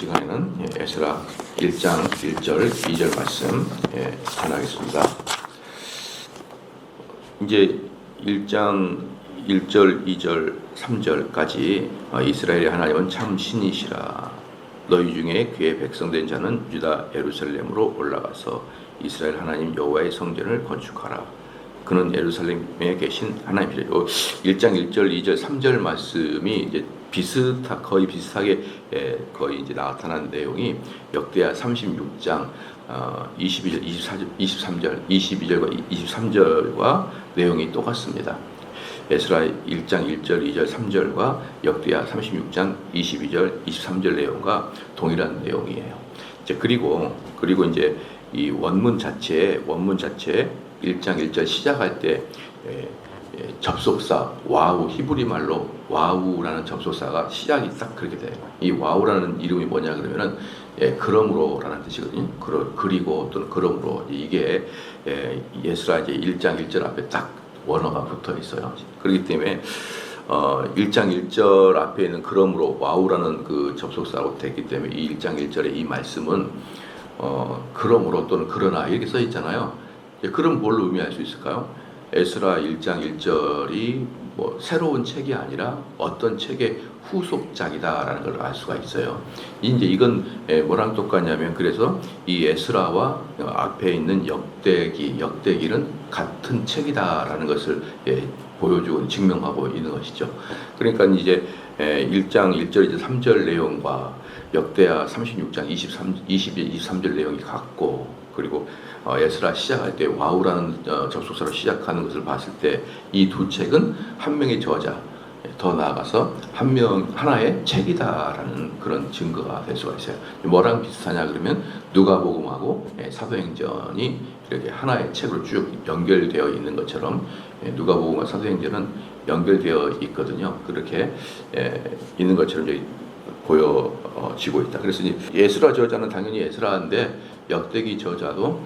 시간에는 에스라 1장 1절 2절 말씀 전하겠습니다. 이제 1장 1절 2절 3절까지 이스라엘의 하나님은 참 신이시라. 너희 중에 그의 백성된 자는 유다 예루살렘으로 올라가서 이스라엘 하나님 여호와의 성전을 건축하라. 그는 예루살렘에 계신 하나님이시라. 1장 1절 2절 3절 말씀이 이제 거의 비슷하게 거의 이제 나타난 내용이 역대하 36장 22절, 23절, 22절과 23절과 내용이 똑같습니다. 에스라 1장 1절, 2절, 3절과 역대하 36장 22절, 23절 내용과 동일한 내용이에요. 이제 그리고 이제 이 원문 자체 1장 1절 시작할 때 접속사 와우, 히브리 말로 와우라는 접속사가 시작이 딱 그렇게 돼요. 이 와우라는 이름이 뭐냐 그러면은 그러므로라는 뜻이거든요. 그리고 또는 그러므로 이게 예스라 이제 1장 1절 앞에 딱 원어가 붙어 있어요. 그렇기 때문에 1장 1절 앞에 있는 그러므로 와우라는 그 접속사로 됐기 때문에 이 1장 1절의 이 말씀은 그러므로 또는 그러나 이렇게 써 있잖아요. 그럼 뭘 의미할 수 있을까요? 에스라 1장 1절이 뭐 새로운 책이 아니라 어떤 책의 후속작이다라는 걸 알 수가 있어요. 이제 이건 뭐랑 똑같냐면 그래서 이 에스라와 앞에 있는 역대기는 같은 책이다라는 것을 보여주고 증명하고 있는 것이죠. 그러니까 이제 1장 1절 이제 3절 내용과 역대하 36장 23절 내용이 같고 그리고 에스라 시작할 때 와우라는 접속사로 시작하는 것을 봤을 때 이 두 책은 한 명의 저자, 더 나아가서 하나의 책이다라는 그런 증거가 될 수가 있어요. 뭐랑 비슷하냐 그러면 누가복음하고 사도행전이 이렇게 하나의 책으로 쭉 연결되어 있는 것처럼 누가복음과 사도행전은 연결되어 있거든요. 그렇게 있는 것처럼 보여지고 있다. 그래서 에스라 저자는 당연히 에스라인데 역대기 저자도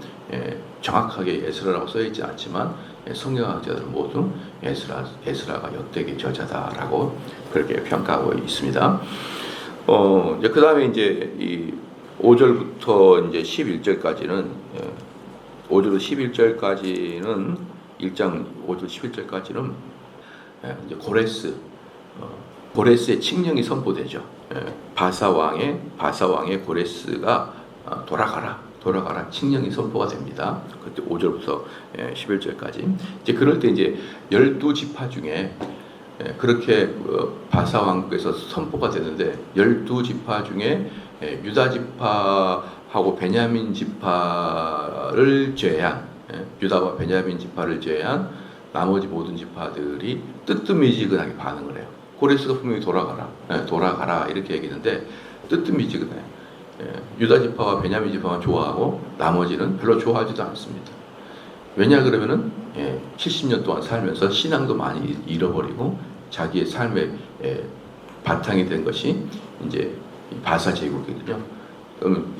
정확하게 에스라라고 써있지 않지만 성경학자들은 모두 에스라가 역대기 저자다라고 그렇게 평가하고 있습니다. 그 다음에 이제 이 5절부터 이제 11절까지는 5절부터 11절까지는 1장 5절 11절까지는 이제 고레스의 칙령이 선포되죠. 바사왕의 고레스가 돌아가라 칙령이 선포가 됩니다. 그때 5절부터 11절까지. 이제 그럴 때 이제 12지파 중에 그렇게 바사 왕국에서 선포가 되는데 12지파 중에 유다 지파하고 베냐민 지파를 제외한 유다와 베냐민 지파를 제외한 나머지 모든 지파들이 뜨뜻미지근하게 반응을 해요. 고레스가 분명히 돌아가라 이렇게 얘기했는데 뜨뜻미지근해요. 유다 지파와 베냐민 지파만 좋아하고 나머지는 별로 좋아하지도 않습니다. 왜냐 그러면은 70년 동안 살면서 신앙도 많이 잃어버리고 자기의 삶의 바탕이 된 것이 이제 바사 제국이거든요. 그러면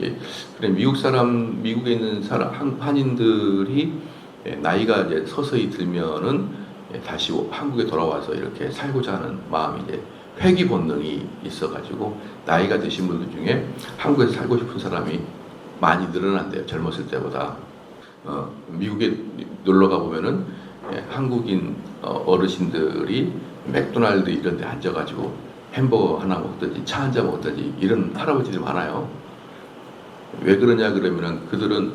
미국에 있는 한인들이 나이가 이제 서서히 들면은 다시 한국에 돌아와서 이렇게 살고자 하는 마음이 이제 회귀 본능이 있어가지고 나이가 드신 분들 중에 한국에서 살고 싶은 사람이 많이 늘어난대요. 젊었을 때보다. 미국에 놀러 가보면은 한국인 어르신들이 맥도날드 이런 데 앉아가지고 햄버거 하나 먹든지 차 한 잔 먹든지 이런 할아버지들이 많아요. 왜 그러냐 그러면은 그들은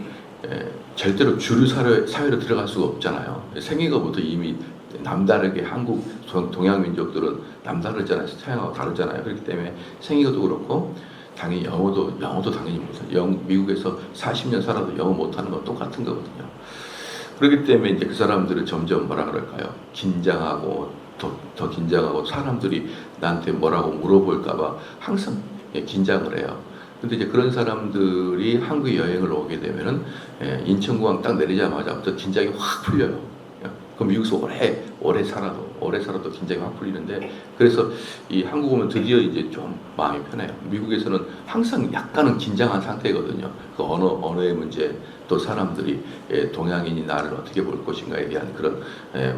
절대로 주류 사회로 들어갈 수가 없잖아요. 생기가부터 이미 남다르게 한국 동양 민족들은 남다르잖아요. 서양하고 다르잖아요. 그렇기 때문에 생이가도 그렇고 당연히 영어도 당연히 못해요. 미국에서 40년 살아도 영어 못하는 건 똑같은 거거든요. 그렇기 때문에 이제 그 사람들은 점점 뭐라 그럴까요? 긴장하고 더 긴장하고 사람들이 나한테 뭐라고 물어볼까봐 항상 긴장을 해요. 근데 이제 그런 사람들이 한국에 여행을 오게 되면은 인천공항 딱 내리자마자부터 긴장이 확 풀려요. 그럼 미국에서 오래 살아도 긴장이 확 풀리는데, 그래서 이 한국 오면 드디어 이제 좀 마음이 편해요. 미국에서는 항상 약간은 긴장한 상태거든요. 그 언어의 문제, 또 사람들이 동양인이 나를 어떻게 볼 것인가에 대한 그런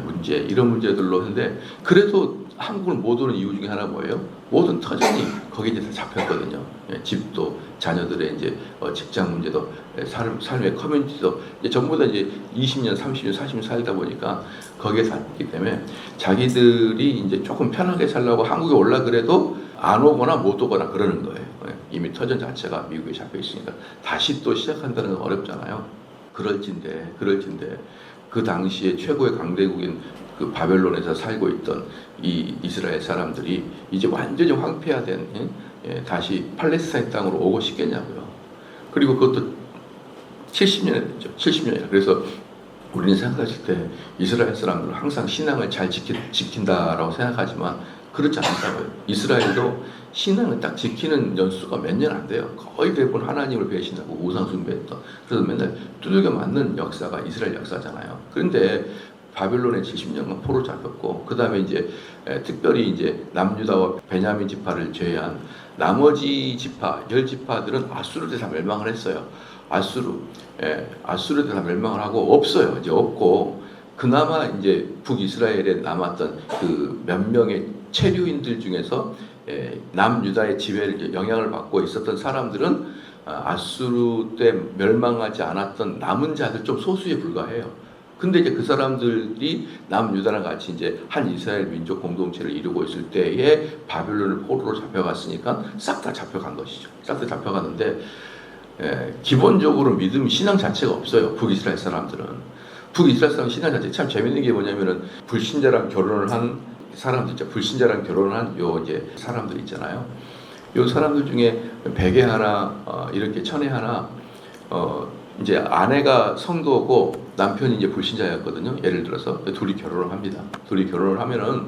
문제, 이런 문제들로 했는데, 그래도 한국을 못 오는 이유 중에 하나 뭐예요? 모든 터전이 거기에 대해서 잡혔거든요. 집도, 자녀들의 이제 직장 문제도, 삶의 커뮤니티도 이제 전부 다 이제 20년, 30년, 40년 살다 보니까 거기에 살기 때문에 자기들이 이제 조금 편하게 살려고 한국에 올라 그래도 안 오거나 못 오거나 그러는 거예요. 이미 터전 자체가 미국에 잡혀 있으니까 다시 또 시작한다는 건 어렵잖아요. 그럴진데 그 당시에 최고의 강대국인 그 바벨론에서 살고 있던 이 이스라엘 사람들이 이제 완전히 황폐화된 다시 팔레스타인 땅으로 오고 싶겠냐고요. 그리고 그것도 70년이 됐죠. 70년이나. 그래서 우리는 생각했을 때 이스라엘 사람들은 항상 신앙을 잘 지킨다라고 생각하지만 그렇지 않다고요. 이스라엘도 신앙을 딱 지키는 연수가 몇 년 안 돼요. 거의 대부분 하나님을 배신하고 우상 숭배했던, 그래서 맨날 두들겨 맞는 역사가 이스라엘 역사잖아요. 그런데 바벨론에 70년간 포로 잡혔고, 그 다음에 이제 특별히 이제 남유다와 베냐민 지파를 제외한 나머지 지파, 10지파들은 아수르에 다 멸망을 했어요. 아수르에 다 멸망을 하고 없어요. 이제 없고, 그나마 이제 북이스라엘에 남았던 그 몇 명의 체류인들 중에서 남유다의 지배를 영향을 받고 있었던 사람들은 아수르 때 멸망하지 않았던 남은 자들 좀 소수에 불과해요. 근데 이제 그 사람들이 남유다랑 같이 이제 한 이스라엘 민족 공동체를 이루고 있을 때에 바벨론을 포로로 잡혀갔으니까 싹 다 잡혀간 것이죠. 싹 다 잡혀갔는데 기본적으로 믿음, 신앙 자체가 없어요. 북이스라엘 사람들은. 북이스라엘 사람 신앙 자체 참 재밌는 게 뭐냐면은 불신자랑 결혼을 한 사람들 있죠. 불신자랑 결혼을 한 요 이제 사람들 있잖아요. 요 사람들 중에 백에 하나, 이렇게 천에 하나, 이제 아내가 성도고 남편이 이제 불신자였거든요. 예를 들어서 둘이 결혼을 합니다. 둘이 결혼을 하면은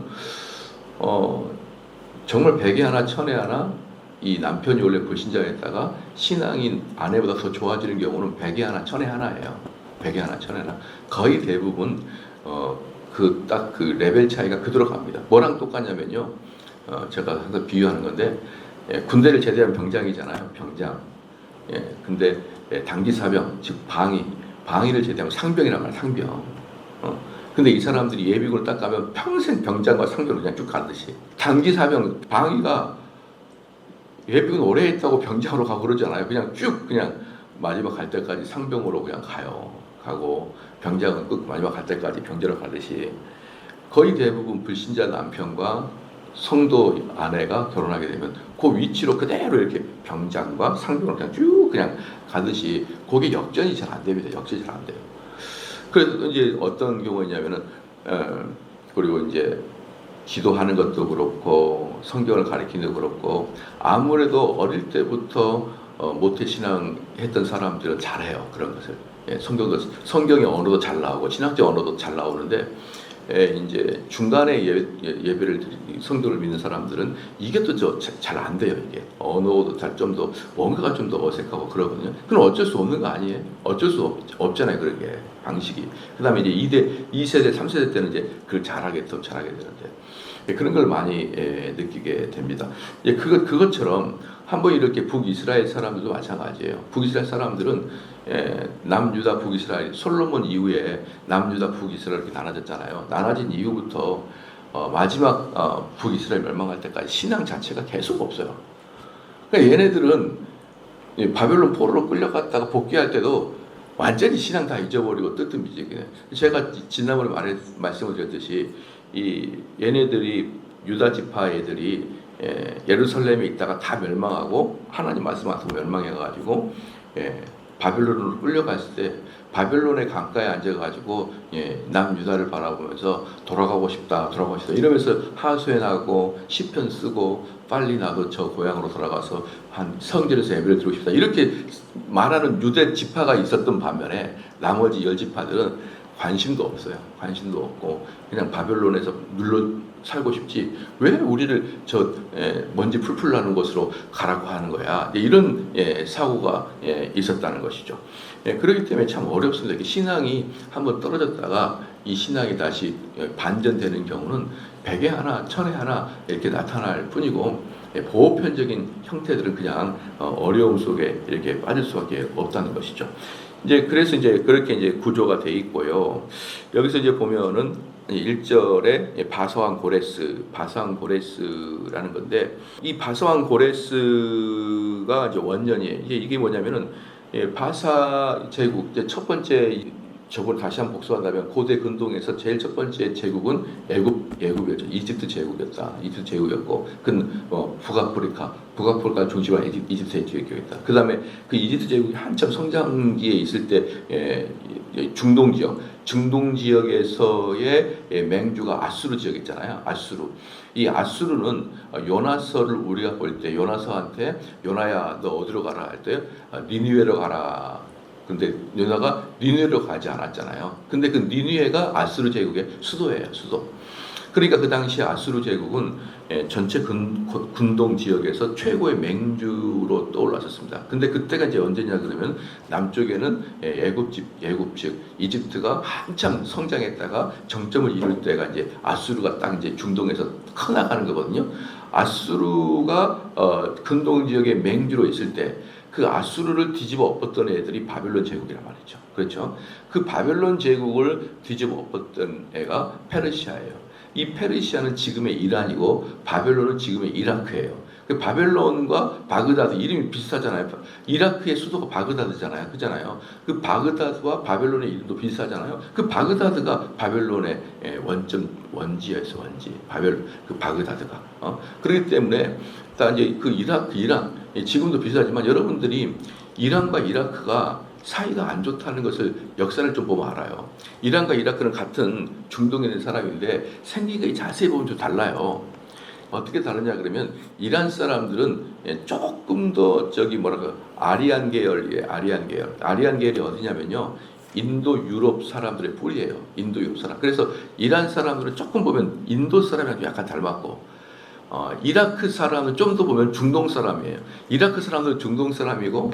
정말 백에 하나, 천에 하나, 이 남편이 원래 불신자였다가 신앙인 아내보다 더 좋아지는 경우는 백에 하나, 천에 하나예요. 백에 하나, 천에 하나. 거의 대부분 딱 그 레벨 차이가 그대로 갑니다. 뭐랑 똑같냐면요. 제가 항상 비유하는 건데, 군대를 제대한 병장이잖아요. 병장. 근데 단기사병, 즉 방위를 제대하면 상병이란 말이야. 상병. 근데 이 사람들이 예비군을 딱 가면 평생 병장과 상병을 그냥 쭉 가듯이. 단기사병, 방위가 예비군 오래 했다고 병장으로 가고 그러잖아요. 그냥 쭉 그냥 마지막 갈 때까지 상병으로 그냥 가고 병장은 꼭 마지막 갈 때까지 병장으로 가듯이 거의 대부분 불신자 남편과 성도 아내가 결혼하게 되면 그 위치로 그대로 이렇게 병장과 상병으로 그냥 쭉 그냥 가듯이 그게 역전이 잘 안 됩니다. 역전이 잘 안 돼요. 그래서 이제 어떤 경우냐면은 그리고 이제 기도하는 것도 그렇고 성경을 가르치는 것도 그렇고 아무래도 어릴 때부터 모태신앙 했던 사람들은 잘해요. 그런 것을. 성경의 언어도 잘 나오고 신학적 언어도 잘 나오는데 이제 중간에 예배를 성도를 믿는 사람들은 이게 또 잘 안 돼요. 이게 언어도 좀 더 뭔가가 좀 더 어색하고 그러거든요. 그건 어쩔 수 없는 거 아니에요? 어쩔 수 없잖아요. 그렇게 방식이. 그다음에 이제 2세대, 3세대 때는 이제 그걸 잘하게 되는데 그런 걸 많이 느끼게 됩니다. 그것처럼 한번 이렇게 북이스라엘 사람들도 마찬가지예요. 북이스라엘 사람들은 남유다, 북이스라엘, 솔로몬 이후에 남유다, 북이스라엘 이렇게 나눠졌잖아요. 나눠진 이후부터 마지막 북이스라엘 멸망할 때까지 신앙 자체가 계속 없어요. 그러니까 얘네들은 바벨론 포로로 끌려갔다가 복귀할 때도 완전히 신앙 다 잊어버리고 뜨뜻미지근해. 제가 지난번에 말씀을 드렸듯이 얘네들이 유다 지파 애들이 예루살렘에 있다가 다 멸망하고 하나님 말씀 안 듣고 멸망해가지고 바벨론으로 끌려갔을 때 바벨론의 강가에 앉아가지고 남유다를 바라보면서 돌아가고 싶다 이러면서 하소연하고 시편 쓰고 빨리 나도 저 고향으로 돌아가서 한 성전에서 예배를 드리고 싶다 이렇게 말하는 유대 지파가 있었던 반면에 나머지 10지파들은 관심도 없어요. 관심도 없고 그냥 바벨론에서 살고 싶지 왜 우리를 저 먼지 풀풀 나는 곳으로 가라고 하는 거야. 이런 사고가 있었다는 것이죠. 그렇기 때문에 참 어렵습니다. 이게 신앙이 한번 떨어졌다가 이 신앙이 다시 반전되는 경우는 100에 하나, 1000에 하나 이렇게 나타날 뿐이고 보편적인 형태들은 그냥 어려움 속에 이렇게 빠질 수밖에 없다는 것이죠. 이제 그래서 이제 그렇게 이제 구조가 돼 있고요. 여기서 이제 보면은 1절에 바서왕 고레스라는 건데 이 바서왕 고레스가 이제 원년이에요. 이게 뭐냐면은 바사 제국 이제 첫 번째 저걸 다시 한번 복수한다면 고대 근동에서 제일 첫 번째 제국은 애굽이었죠. 이집트 제국이었다. 이집트 제국이었고, 북아프리카 중심으로 이집트 제국이었다. 그 다음에 그 이집트 제국이 한참 성장기에 있을 때 중동 지역에서의 맹주가 아수르 지역 있잖아요. 이 아수르는 요나서를 우리가 볼 때 요나서한테 요나야 너 어디로 가라 할 때 니느웨로 가라. 근데 요나가 니느웨로 가지 않았잖아요. 근데 그 니느웨가 아수르 제국의 수도예요, 수도. 그러니까 그 당시 아수르 제국은 전체 군동 지역에서 최고의 맹주로 떠올랐었습니다. 근데 그때가 이제 언제냐 그러면 남쪽에는 애굽 즉 이집트가 한참 성장했다가 정점을 이룰 때가 이제 아수르가 딱 이제 중동에서 커나가는 거거든요. 아수르가 근동 지역의 맹주로 있을 때 그 아수르를 뒤집어 엎었던 애들이 바벨론 제국이란 말이죠. 그렇죠? 그 바벨론 제국을 뒤집어 엎었던 애가 페르시아예요. 이 페르시아는 지금의 이란이고 바벨론은 지금의 이라크예요. 그 바벨론과 바그다드 이름이 비슷하잖아요. 이라크의 수도가 바그다드잖아요. 그잖아요. 그 바그다드와 바벨론의 이름도 비슷하잖아요. 그 바그다드가 바벨론의 원지였어, 원지. 그 바그다드가. 그렇기 때문에 딱 이제 그 이란 지금도 비슷하지만 여러분들이 이란과 이라크가 사이가 안 좋다는 것을 역사를 좀 보면 알아요. 이란과 이라크는 같은 중동에 있는 사람인데 생기가 자세히 보면 좀 달라요. 어떻게 다르냐 그러면 이란 사람들은 조금 더 아리안 계열이 어디냐면요. 인도 유럽 사람들의 뿌리예요. 인도 유럽 사람. 그래서 이란 사람들은 조금 보면 인도 사람이랑 약간 닮았고 이라크 사람은 좀 더 보면 중동 사람이에요. 이라크 사람들은 중동 사람이고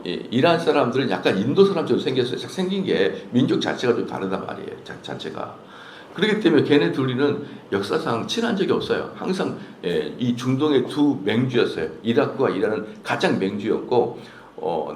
이란 사람들은 약간 인도 사람처럼 생겼어요. 생긴 게 민족 자체가 좀 다르단 말이에요. 자체가. 그렇기 때문에 걔네 둘이는 역사상 친한 적이 없어요. 항상 이 중동의 두 맹주였어요. 이라크와 이란은 가장 맹주였고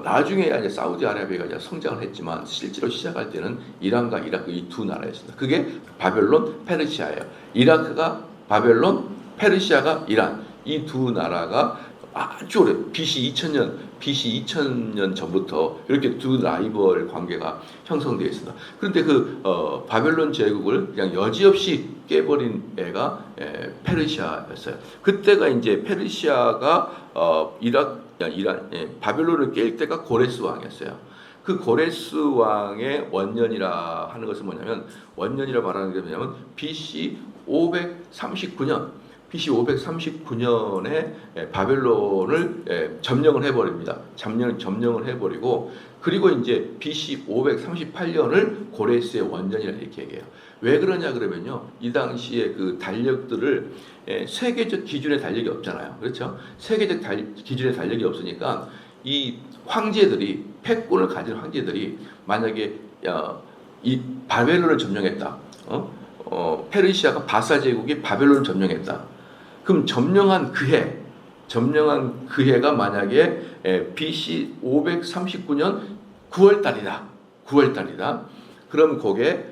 나중에 이제 사우디아라비아가 이제 성장을 했지만 실제로 시작할 때는 이란과 이라크 이 두 나라였습니다. 그게 바벨론, 페르시아예요. 이라크가 바벨론, 페르시아가 이란. 이 두 나라가 아주 오래 BC 2000년 전부터 이렇게 두 라이벌 관계가 형성되어 있습니다. 그런데 그 바벨론 제국을 그냥 여지없이 깨버린 애가 페르시아였어요. 그때가 이제 페르시아가 바벨론을 깰 때가 고레스 왕이었어요. 그 고레스 왕의 원년이라 하는 것은 뭐냐면 원년이라 말하는 게 뭐냐면 BC 539년에 바벨론을 점령을 해버립니다. 점령을 해버리고 그리고 이제 BC 538년을 고레스의 원년이라 이렇게 얘기해요. 왜 그러냐 그러면요. 이 당시에 그 달력들을 세계적 기준의 달력이 없잖아요. 그렇죠? 세계적 기준의 달력이 없으니까 이 황제들이 패권을 가진 황제들이 만약에 이 바벨론을 점령했다. 페르시아가 바사 제국이 바벨론을 점령했다. 그럼 점령한 그 해가 만약에 BC 539년 9월 달이다. 그럼 그게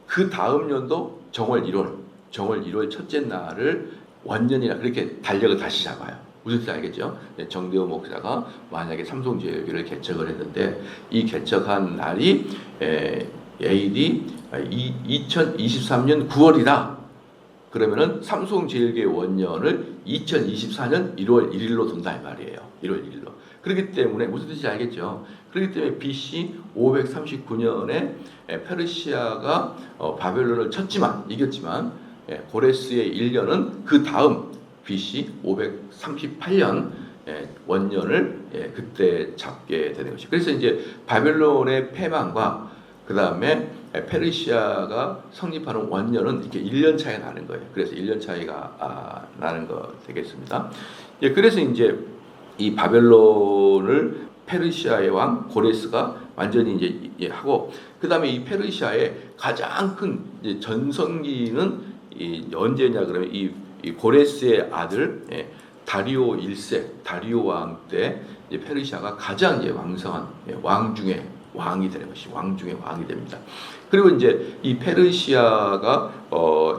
그 다음 연도 정월 1월 첫째 날을 원년이라 그렇게 달력을 다시 잡아요. 무슨 뜻인지 알겠죠? 정대호 목사가 만약에 삼송제일교를 개척을 했는데 이 개척한 날이 AD 2023년 9월이다. 그러면은 삼송제일교의 원년을 2024년 1월 1일로 둔다 이 말이에요. 1월 1일로. 그렇기 때문에 무슨 뜻인지 알겠죠? 그렇기 때문에 BC 539년에 페르시아가 바벨론을 이겼지만 고레스의 1년은 그 다음 BC 538년 원년을 그때 잡게 되는 것이죠. 그래서 이제 바벨론의 패망과 그 다음에 페르시아가 성립하는 원년은 이렇게 1년 차이 나는 거예요. 그래서 1년 차이가 나는 거 되겠습니다. 예, 그래서 이제 이 바벨론을 페르시아의 왕 고레스가 완전히 이제 하고, 그 다음에 이 페르시아의 가장 큰 전성기는 언제냐 그러면 이 고레스의 아들 다리오 1세 다리오 왕 때 페르시아가 가장 이제 왕성한 왕 중에 왕이 되는 것이 왕 중에 왕이 됩니다. 그리고 이제 이 페르시아가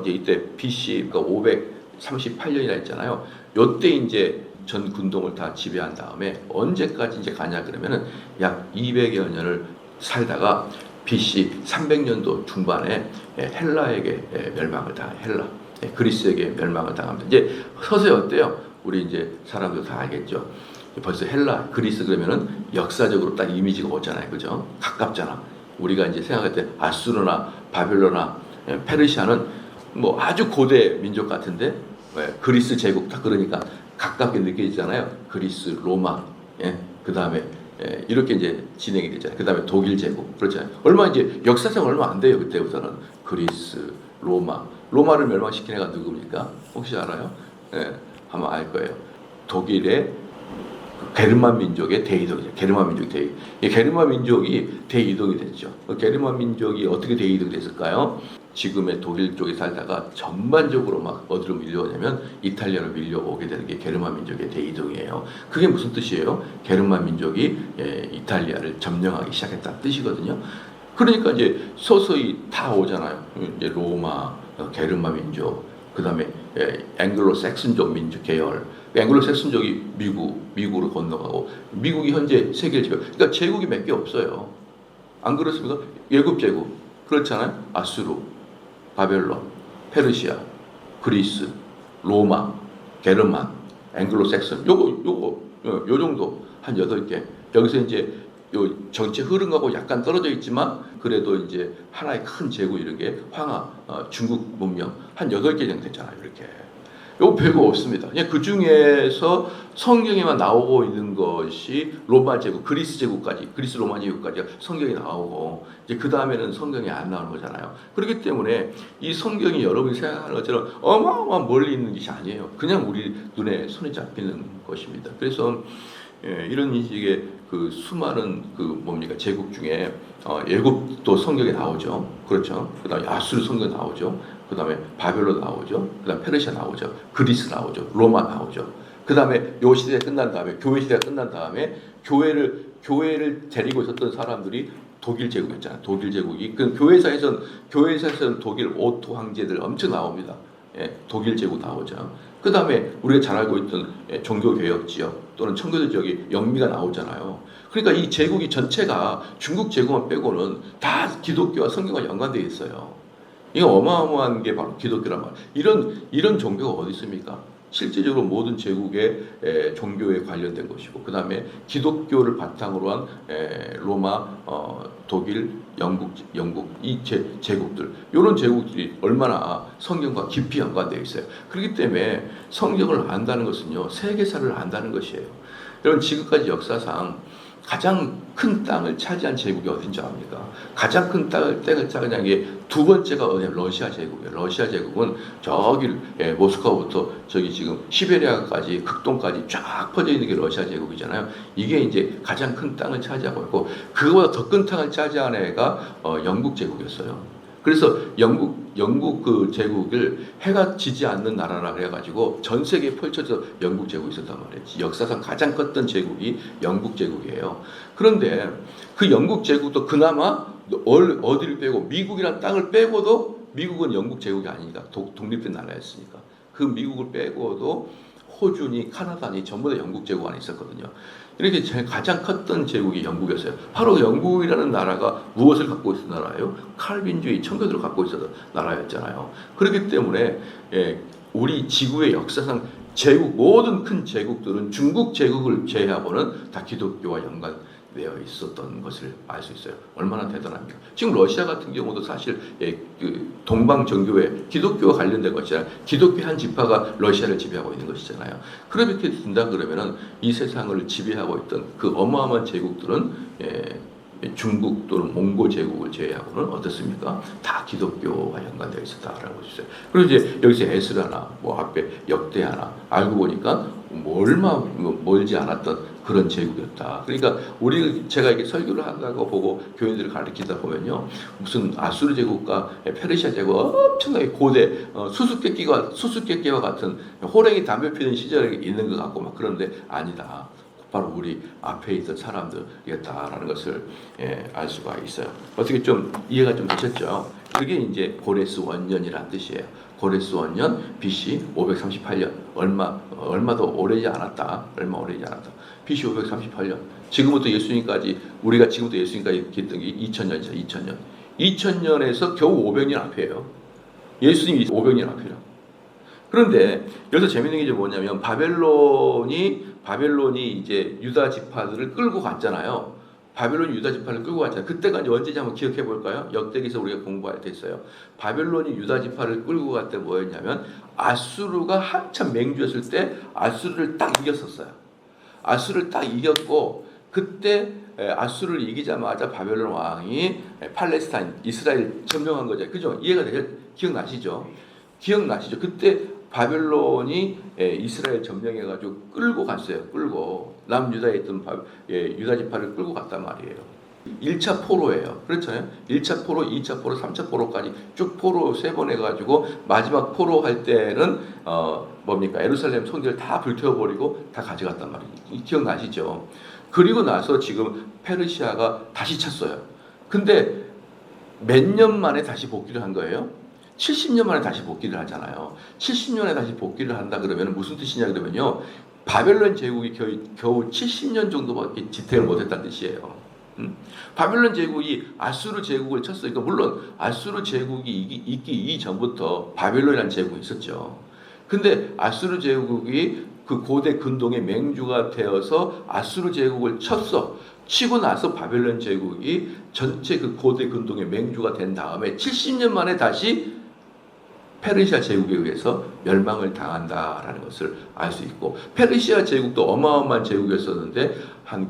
이제 이때 BC 그러니까 538년이라 했잖아요. 요때 이제 전 군동을 다 지배한 다음에 언제까지 이제 가냐 그러면은 약 200여 년을 살다가 BC 300년도 중반에 헬라에게 멸망을 당해 헬라 그리스에게 멸망을 당합니다. 이제 서서히 어때요? 우리 이제 사람들 다 알겠죠. 벌써 헬라, 그리스 그러면은 역사적으로 딱 이미지가 오잖아요, 그죠? 가깝잖아. 우리가 이제 생각할 때 아수르나 바벨로나 페르시아는 뭐 아주 고대 민족 같은데 그리스 제국 딱 그러니까 가깝게 느껴지잖아요. 그리스, 로마, 그 다음에 이렇게 이제 진행이 되잖아요. 그 다음에 독일 제국 그렇잖아요. 얼마 이제 역사상 얼마 안 돼요. 그때부터는 그리스, 로마를 멸망시킨 애가 누굽니까? 혹시 알아요? 아마 알 거예요. 독일의 게르만 민족의 대이동이죠. 게르만 민족 대이. 이 게르만 민족이 대이동이 됐죠. 게르만 민족이 어떻게 대이동이 됐을까요? 지금의 독일 쪽에 살다가 전반적으로 막 어디로 밀려오냐면 이탈리아로 밀려오게 되는 게 게르만 민족의 대이동이에요. 그게 무슨 뜻이에요? 게르만 민족이 이탈리아를 점령하기 시작했다는 뜻이거든요. 그러니까 이제 서서히 다 오잖아요. 이제 로마, 게르만 민족, 그 다음에 앵글로 삭슨족 민족 계열. 앵글로 삭슨족이 미국으로 건너가고 미국이 현재 세계를 지배. 그러니까 제국이 몇 개 없어요. 안 그렇습니까? 예굽 제국 그렇잖아요. 아수르, 바벨론, 페르시아, 그리스, 로마, 게르만, 앵글로 삭슨. 요 정도 한 8개. 여기서 이제 요 전체 흐름하고 약간 떨어져 있지만 그래도 이제 하나의 큰 제국 이런 게 황하, 중국 문명 한 8개 정도 됐잖아요. 이렇게. 요거 별거 없습니다. 그 중에서 성경에만 나오고 있는 것이 로마 제국, 그리스 제국까지, 그리스 로마 제국까지 성경이 나오고 이제 그 다음에는 성경이 안 나오는 거잖아요. 그렇기 때문에 이 성경이 여러분이 생각하는 것처럼 어마어마한 멀리 있는 것이 아니에요. 그냥 우리 눈에 손에 잡히는 것입니다. 그래서 이런 식의 그 수많은 제국 중에 예굽도 성경에 나오죠. 그렇죠. 그다음에 아수르 성경에 나오죠. 그 다음에 바벨론 나오죠. 그 다음에 페르시아 나오죠. 그리스 나오죠. 로마 나오죠. 그 다음에 요 시대가 끝난 다음에 교회 시대가 끝난 다음에 교회를 데리고 있었던 사람들이 독일 제국이었잖아요. 독일 제국이 그 교회사에서는 독일 오토 황제들 엄청 나옵니다. 독일 제국 나오죠. 그 다음에 우리가 잘 알고 있던 종교개혁 지역 또는 청교도 지역이 영미가 나오잖아요. 그러니까 이 제국이 전체가 중국 제국만 빼고는 다 기독교와 성경과 연관되어 있어요. 이거 어마어마한 게 바로 기독교란 말이에요. 이런 종교가 어디 있습니까? 실제적으로 모든 제국의 종교에 관련된 것이고 그 다음에 기독교를 바탕으로 한 로마, 독일, 영국 이 제국들 이런 제국들이 얼마나 성경과 깊이 연관되어 있어요. 그렇기 때문에 성경을 안다는 것은요 세계사를 안다는 것이에요. 여러분 지금까지 역사상 가장 큰 땅을 차지한 제국이 어딘지 압니까? 가장 큰 땅을 차지한 게 두 번째가 어디냐? 러시아 제국이에요. 러시아 제국은 저기 모스크바부터 저기 지금 시베리아까지 극동까지 쫙 퍼져 있는 게 러시아 제국이잖아요. 이게 이제 가장 큰 땅을 차지하고 있고 그거보다 더 큰 땅을 차지한 애가 영국 제국이었어요. 그래서 영국 그 제국을 해가 지지 않는 나라라 그래가지고 전 세계에 펼쳐져 영국 제국이 있었단 말이지. 역사상 가장 컸던 제국이 영국 제국이에요. 그런데 그 영국 제국도 그나마 어디를 빼고 미국이란 땅을 빼고도 미국은 영국 제국이 아니니까 독립된 나라였으니까 그 미국을 빼고도 호주니 카나다니 전부 다 영국 제국 안에 있었거든요. 이렇게 가장 컸던 제국이 영국이었어요. 바로 영국이라는 나라가 무엇을 갖고 있었던 나라예요? 칼빈주의 청교도를 갖고 있었던 나라였잖아요. 그렇기 때문에 우리 지구의 역사상 모든 큰 제국들은 중국 제국을 제외하고는 다 기독교와 연관되어 있었던 것을 알 수 있어요. 얼마나 대단합니까? 지금 러시아 같은 경우도 사실 그 동방 정교회 기독교와 관련된 것이잖아요. 기독교 한 지파가 러시아를 지배하고 있는 것이잖아요. 그렇게 된다 그러면은 이 세상을 지배하고 있던 그 어마어마한 제국들은 중국 또는 몽고 제국을 제외하고는 어떻습니까? 다 기독교와 연관되어 있었다라고 했어요. 그리고 이제 여기서 에스라나 뭐 앞에 역대하나 알고 보니까 얼마 멀지 않았던 그런 제국이었다. 그러니까 제가 이게 설교를 한다고 보고 교인들을 가르치다 보면요, 무슨 아수르 제국과 페르시아 제국 엄청나게 고대 수수께끼와 같은 호랭이 담배 피는 시절에 있는 것 같고 막 그런데 아니다. 바로 우리 앞에 있던 사람들이었다라는 것을 알 수가 있어요. 어떻게 좀 이해가 좀 되셨죠? 그게 이제 고레스 원년이라는 뜻이에요. 고레스 원년 BC 538년 얼마도 오래지 않았다. BC 538년. 지금부터 예수님까지 우리가 지금부터 예수님까지 했던 게 2000년이죠. 2000년. 2000년에서 겨우 500년 앞이에요. 예수님이 500년 앞이라. 그런데 여기서 재밌는 게 뭐냐면 바벨론이 이제 유다 지파들을 끌고 갔잖아요. 바벨론이 유다 지파를 끌고 갔잖아요. 그때가 이제 언제인지 한번 기억해 볼까요? 역대기에서 우리가 공부할 때 있어요. 바벨론이 유다 지파를 끌고 갈 때 뭐였냐면 아수르가 한참 맹주했을 때 아수르를 딱 이겼었어요. 아수르를 딱 이겼고 그때 아수르를 이기자마자 바벨론 왕이 팔레스타인 이스라엘 점령한 거죠. 그죠? 이해가 되죠? 기억나시죠? 그때 바벨론이 이스라엘 점령해가지고 끌고 갔어요. 남유다에 있던 유다 지파를 끌고 갔단 말이에요. 1차 포로예요. 그렇잖아요. 1차 포로, 2차 포로, 3차 포로까지 쭉 포로 3번 해가지고 마지막 포로 할 때는 예루살렘 성전을 다 불태워버리고 다 가져갔단 말이에요. 기억나시죠? 그리고 나서 지금 페르시아가 다시 쳤어요. 근데 몇 년 만에 다시 복귀를 한 거예요? 70년 만에 다시 복귀를 하잖아요. 70년에 다시 복귀를 한다 그러면 무슨 뜻이냐 그러면요, 바벨론 제국이 겨우 70년 정도밖에 지탱을 못했다는 뜻이에요. 바벨론 제국이 아수르 제국을 쳤어요. 그러니까 물론 아수르 제국이 있기 이전부터 바벨론이라는 제국이 있었죠. 근데 아수르 제국이 그 고대 근동의 맹주가 되어서 아수르 제국을 치고 나서 바벨론 제국이 전체 그 고대 근동의 맹주가 된 다음에 70년 만에 다시 페르시아 제국에 의해서 멸망을 당한다라는 것을 알 수 있고, 페르시아 제국도 어마어마한 제국이었었는데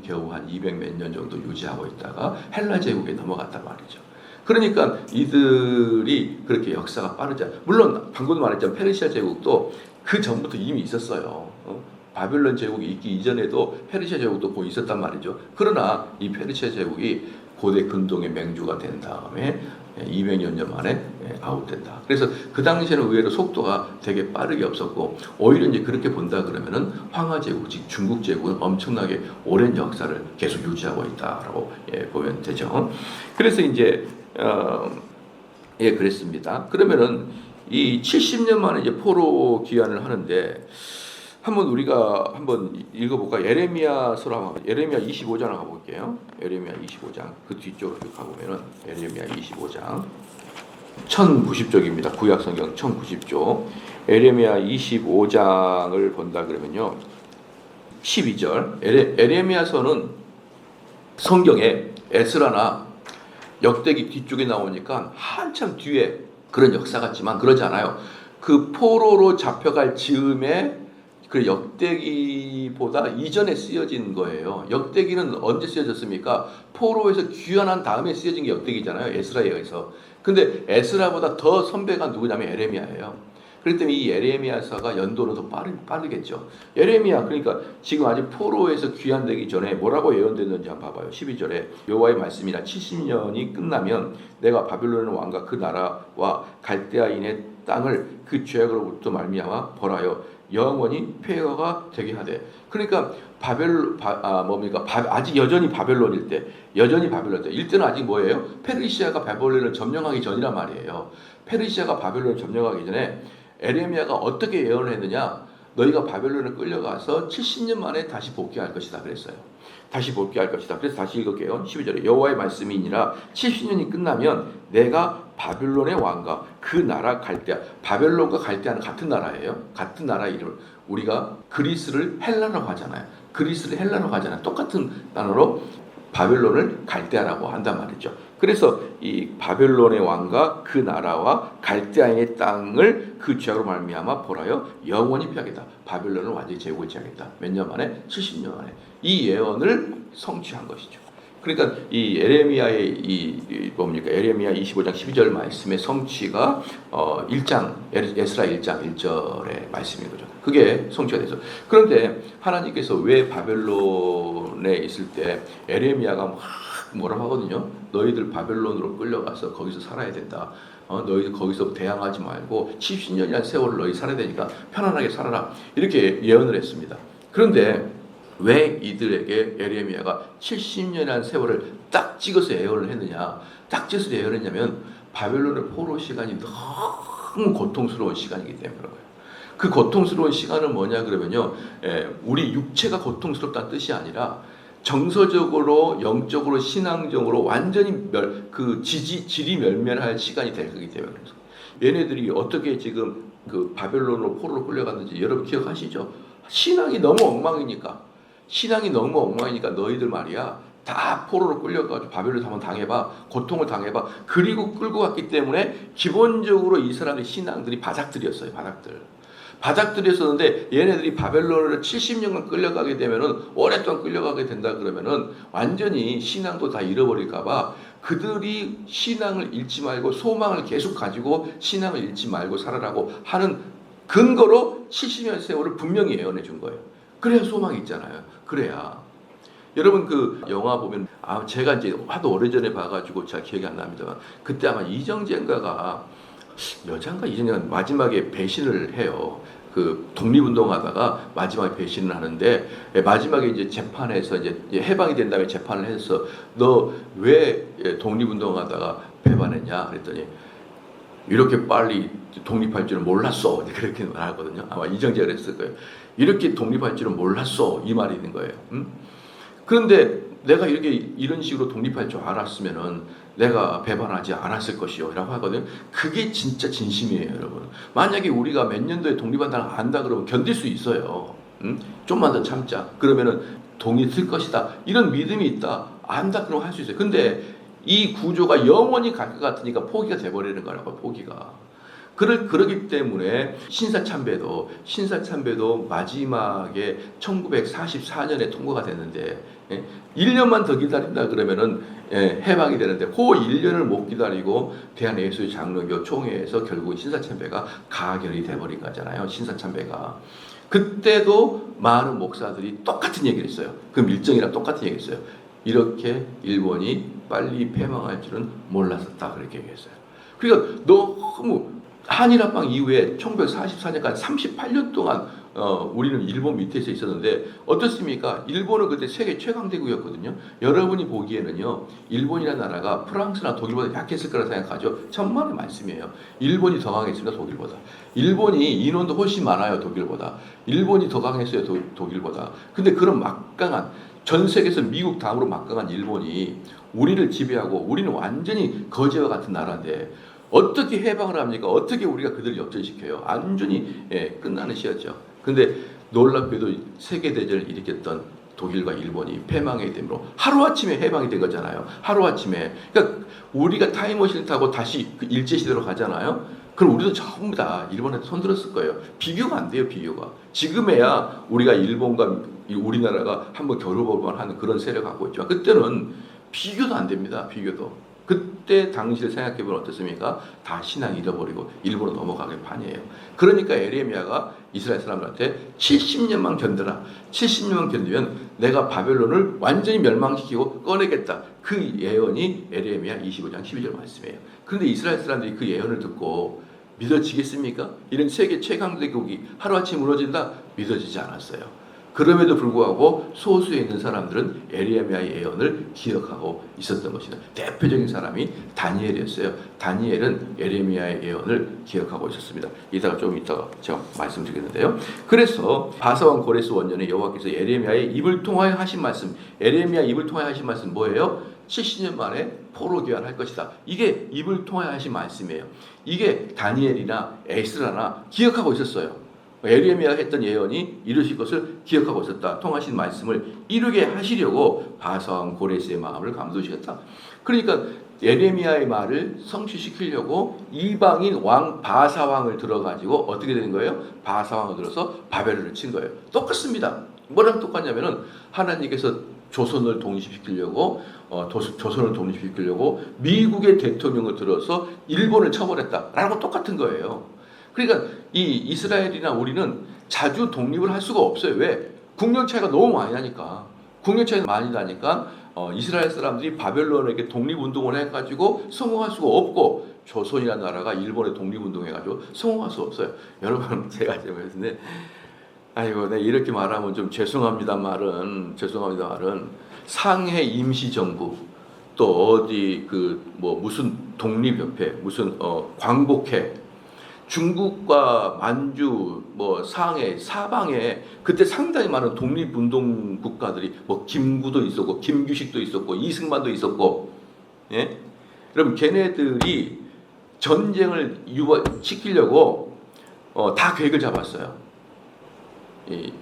겨우 한 200 몇 년 정도 유지하고 있다가 헬라 제국에 넘어갔단 말이죠. 그러니까 이들이 그렇게 역사가 빠르죠. 물론 방금도 말했지만 페르시아 제국도 그 전부터 이미 있었어요. 바벨론 제국이 있기 이전에도 페르시아 제국도 거기 있었단 말이죠. 그러나 이 페르시아 제국이 고대 근동의 맹주가 된 다음에 200여 년 만에 아웃된다. 그래서 그 당시에는 의외로 속도가 되게 빠르게 없었고, 오히려 이제 그렇게 본다 그러면은 황하 제국, 즉 중국 제국은 엄청나게 오랜 역사를 계속 유지하고 있다라고 보면 되죠. 그래서 이제 그랬습니다. 그러면은 이 70년 만에 이제 포로 귀환을 하는데, 우리가 한번 읽어볼까? 예레미야서로 예레미야 25장 가볼게요. 예레미야 25장 그 뒤쪽으로 가보면은 예레미야 25장 1090쪽입니다. 구약성경 1090쪽 예레미야 25장을 본다 그러면요, 12절 예레미야서는 성경에 에스라나 역대기 뒤쪽에 나오니까 한참 뒤에 그런 역사 같지만 그러지 않아요. 그 포로로 잡혀갈 즈음에 그 역대기보다 이전에 쓰여진 거예요. 역대기는 언제 쓰여졌습니까? 포로에서 귀환한 다음에 쓰여진 게 역대기잖아요. 에스라에 의해서. 근데 에스라보다 더 선배가 누구냐면 예레미야예요. 그렇기 때문에 이 예레미야서가 연도는 더 빠르겠죠. 예레미야, 그러니까 지금 아직 포로에서 귀환되기 전에 뭐라고 예언됐는지 한번 봐봐요. 12절에 여호와의 말씀이나 70년이 끝나면 내가 바빌론 왕과 그 나라와 갈대아인의 땅을 그 죄악으로부터 말미암아 벌하여 영원히 폐허가 되게 하되. 그러니까 아직 여전히 바벨론일 때, 이때는 아직 뭐예요? 페르시아가 바벨론을 점령하기 전이란 말이에요. 페르시아가 바벨론을 점령하기 전에 에레미야가 어떻게 예언을 했느냐? 너희가 바벨론을 끌려가서 70년 만에 다시 복귀할 것이다 그랬어요. 다시 복귀할 것이다. 그래서 다시 읽을게요. 12절에 여호와의 말씀이니라 70년이 끝나면 내가 바벨론의 왕과 그 나라 갈대아, 바벨론과 갈대아는 같은 나라예요. 같은 나라 이름을 우리가 그리스를 헬라라고 하잖아요. 똑같은 단어로 바벨론을 갈대아라고 한단 말이죠. 그래서 이 바벨론의 왕과 그 나라와 갈대아인의 땅을 그 죄악으로 말미암아 벌하여 영원히 피하겠다. 바벨론을 완전히 제국을 취하겠다. 몇 년 만에? 70년 만에. 이 예언을 성취한 것이죠. 그러니까 이 에레미야의 이 뭡니까? 에레미야 25장 12절 말씀의 성취가 1장 에스라 1장 1절의 말씀인 거죠. 그게 성취가 돼서. 그런데 하나님께서 왜 바벨론에 있을 때 에레미야가 막 뭐라고 하거든요. 너희들 바벨론으로 끌려가서 거기서 살아야 된다. 너희들 거기서 대항하지 말고 70년이라는 세월을 너희 살아야 되니까 편안하게 살아라. 이렇게 예언을 했습니다. 그런데 왜 이들에게 에레미야가 70년이라는 세월을 딱 찍어서 예언을 했느냐? 딱 찍어서 예언을 했냐면 바벨론의 포로 시간이 너무 고통스러운 시간이기 때문에 그런 거예요. 그 고통스러운 시간은 뭐냐 그러면요, 우리 육체가 고통스럽다는 뜻이 아니라 정서적으로, 영적으로, 신앙적으로 완전히 질이 멸면할 시간이 될 거기 때문에 그래서 얘네들이 어떻게 지금 그 바벨론으로 포로로 끌려갔는지 여러분 기억하시죠? 신앙이 너무 엉망이니까 너희들 말이야 다 포로로 끌려가지고 바벨론 한번 당해봐, 고통을 당해봐. 그리고 끌고 갔기 때문에 기본적으로 이 사람의 신앙들이 바닥들이었어요. 바닥들이었었는데 얘네들이 바벨론으로 70년간 끌려가게 되면은, 오랫동안 끌려가게 된다 그러면은 완전히 신앙도 다 잃어버릴까봐 그들이 신앙을 잃지 말고 소망을 계속 가지고 신앙을 잃지 말고 살아라고 하는 근거로 70년 세월을 분명히 예언해 준 거예요. 그래야 소망이 있잖아요. 그래야. 여러분 그 영화 보면 제가 이제 하도 오래전에 봐가지고 잘 기억이 안 납니다만 그때 아마 이정재인가가 여자인가 이정재가 마지막에 배신을 해요. 그 독립운동하다가 마지막에 배신을 하는데 마지막에 이제 재판에서 이제 해방이 된 다음에 재판을 해서 너 왜 독립운동하다가 배반했냐 그랬더니 이렇게 빨리 독립할 줄은 몰랐어. 그렇게 말하거든요. 아마 이정재가 그랬을 거예요. 이렇게 독립할 줄은 몰랐어. 이 말이 있는 거예요. 그런데 내가 이런 식으로 독립할 줄 알았으면은 내가 배반하지 않았을 것이요. 라고 하거든요. 그게 진짜 진심이에요, 여러분. 만약에 우리가 몇 년도에 독립한다는 안다 그러면 견딜 수 있어요. 좀만 더 참자. 그러면은 독립할 것이다. 이런 믿음이 있다. 안다 그러면 할 수 있어요. 근데 이 구조가 영원히 갈 것 같으니까 포기가 돼버리는 거라고, 포기가. 그러기 때문에 신사참배도 마지막에 1944년에 통과가 됐는데 1년만 더 기다린다 그러면은 해방이 되는데 그 1년을 못 기다리고 대한예수장로교 총회에서 결국 신사참배가 가결이 돼버린 거잖아요. 신사참배가. 그때도 많은 목사들이 똑같은 얘기를 했어요. 그 밀정이랑 똑같은 얘기를 했어요. 이렇게 일본이 빨리 패망할 줄은 몰랐었다 그렇게 얘기했어요. 그러니까 너무 한일합방 이후에 1944년까지 38년 동안 우리는 일본 밑에서 있었는데 어떻습니까? 일본은 그때 세계 최강대국이었거든요. 여러분이 보기에는요, 일본이라는 나라가 프랑스나 독일보다 약했을 거라 생각하죠. 천만의 말씀이에요. 일본이 더 강했습니다, 독일보다. 일본이 인원도 훨씬 많아요, 독일보다. 일본이 더 강했어요, 독일보다. 근데 그런 막강한, 전 세계에서 미국 다음으로 막강한 일본이 우리를 지배하고 우리는 완전히 거지와 같은 나라인데 어떻게 해방을 합니까? 어떻게 우리가 그들을 역전시켜요? 완전히 끝나는 시였죠. 근데 놀랍게도 세계대전을 일으켰던 독일과 일본이 패망하게 되므로 하루아침에 해방이 된 거잖아요. 하루아침에. 그러니까 우리가 타임머신을 타고 다시 그 일제시대로 가잖아요. 그럼 우리도 전부 다 일본한테 손들었을 거예요. 비교가 안 돼요, 비교가. 지금에야 우리가 일본과 우리나라가 한번 겨뤄볼 만한 그런 세력을 갖고 있지만 그때는 비교도 안 됩니다, 비교도. 그때 당시를 생각해보면 어떻습니까? 다 신앙 잃어버리고 일본으로 넘어가게 판이에요. 그러니까 에레미야가 이스라엘 사람들한테 70년만 견뎌라. 70년만 견디면 내가 바벨론을 완전히 멸망시키고 꺼내겠다. 그 예언이 에레미야 25장 12절 말씀이에요. 그런데 이스라엘 사람들이 그 예언을 듣고 믿어지겠습니까? 이런 세계 최강대국이 하루아침에 무너진다? 믿어지지 않았어요. 그럼에도 불구하고 소수에 있는 사람들은 에레미야의 예언을 기억하고 있었던 것이다. 대표적인 사람이 다니엘이었어요. 다니엘은 에레미야의 예언을 기억하고 있었습니다. 이따가 제가 말씀드리겠는데요. 그래서 바사왕 고레스 원년에 여호와께서 에레미야의 입을 통하여 하신 말씀, 에레미야 입을 통하여 하신 말씀 뭐예요? 70년 만에 포로 귀환할 것이다. 이게 입을 통하여 하신 말씀이에요. 이게 다니엘이나 에스라나 기억하고 있었어요. 에레미야가 했던 예언이 이루실 것을 기억하고 있었다. 통하신 말씀을 이루게 하시려고 바사왕 고레스의 마음을 감두시켰다. 그러니까 에레미야의 말을 성취시키려고 이방인 왕 바사왕을 들어가지고 어떻게 되는 거예요? 바사왕을 들어서 바벨론을 친 거예요. 똑같습니다. 뭐랑 똑같냐면은 하나님께서 조선을 독립시키려고 조선을 독립시키려고 미국의 대통령을 들어서 일본을 처벌했다라고 똑같은 거예요. 그러니까 이 이스라엘이나 우리는 자주 독립을 할 수가 없어요. 왜? 국력 차이가 너무 많이 나니까. 국력 차이가 많이 나니까 이스라엘 사람들이 바벨론에게 독립운동을 해가지고 성공할 수가 없고 조선이라는 나라가 일본에 독립운동해가지고 성공할 수 없어요. 여러분 제가 말했는데 아이고, 네, 이렇게 말하면 좀 죄송합니다 말은 상해 임시정부 또 어디 무슨 독립협회 무슨 광복회 중국과 만주 상해 사방에 그때 상당히 많은 독립운동 국가들이 김구도 있었고 김규식도 있었고 이승만도 있었고 예? 여러분 걔네들이 전쟁을 유발시키려고 다 계획을 잡았어요.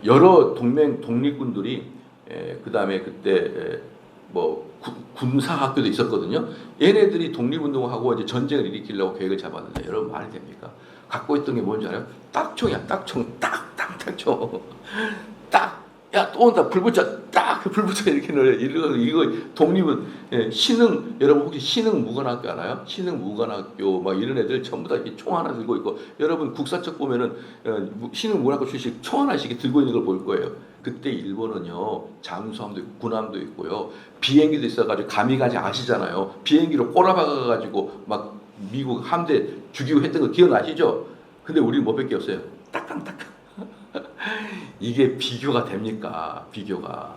여러 독립군들이 그 다음에 그때 군사학교도 있었거든요. 얘네들이 독립운동하고 이제 전쟁을 일으키려고 계획을 잡았는데 여러분 말이 됩니까? 갖고 있던 게 뭔지 알아요? 딱총이야. 딱총. 딱총. 딱. 야, 또 온다. 불 붙여. 딱. 불 붙여. 이렇게 넣어요. 이거 독립은 신흥, 여러분 혹시 신흥 무관학교 알아요? 신흥 무관학교 막 이런 애들 전부 다 이렇게 총 하나 들고 있고 여러분 국사책 보면은 신흥 무관학교 출신 총 하나씩 들고 있는 걸 볼 거예요. 그때 일본은요 잠수함도 있고 군함도 있고요 비행기도 있어가지고 가미가지 아시잖아요. 비행기로 꼬라박아가지고 막 미국 함대 죽이고 했던 거 기억나시죠? 근데 우리는 뭐 밖에 없어요. 딱딱딱. 이게 비교가 됩니까? 비교가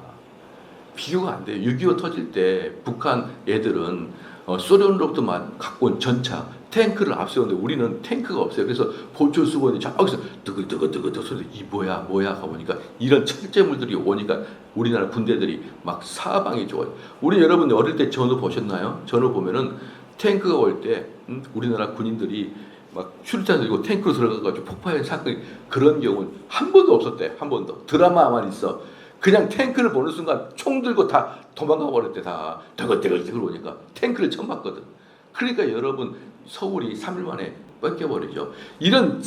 안 돼요. 6.25 터질 때 북한 애들은 소련으로부터만 갖고 온 전차 탱크를 앞세우는데 우리는 탱크가 없어요. 그래서 보초수건이 저기서 뜨글뜨글 소리 이 뭐야 가보니까 이런 철제물들이 오니까 우리나라 군대들이 막 사방이 좋아요. 우리 여러분 어릴 때 전후 보셨나요? 전후 보면은 탱크가 올 때 우리나라 군인들이 막 슈리탄 들고 탱크로 들어가가지고 폭파한 사건이 그런 경우는 한 번도 없었대. 한 번도. 드라마만 있어. 그냥 탱크를 보는 순간 총 들고 다 도망가 버렸대. 다 뜨글뜨글 오니까 탱크를 처음 봤거든. 그러니까 여러분 서울이 3일 만에 뺏겨버리죠. 이런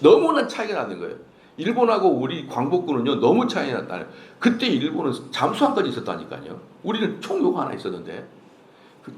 너무나 차이가 나는 거예요. 일본하고 우리 광복군은요 너무 차이 났다는. 그때 일본은 잠수함까지 있었다니까요. 우리는 총 요거 하나 있었는데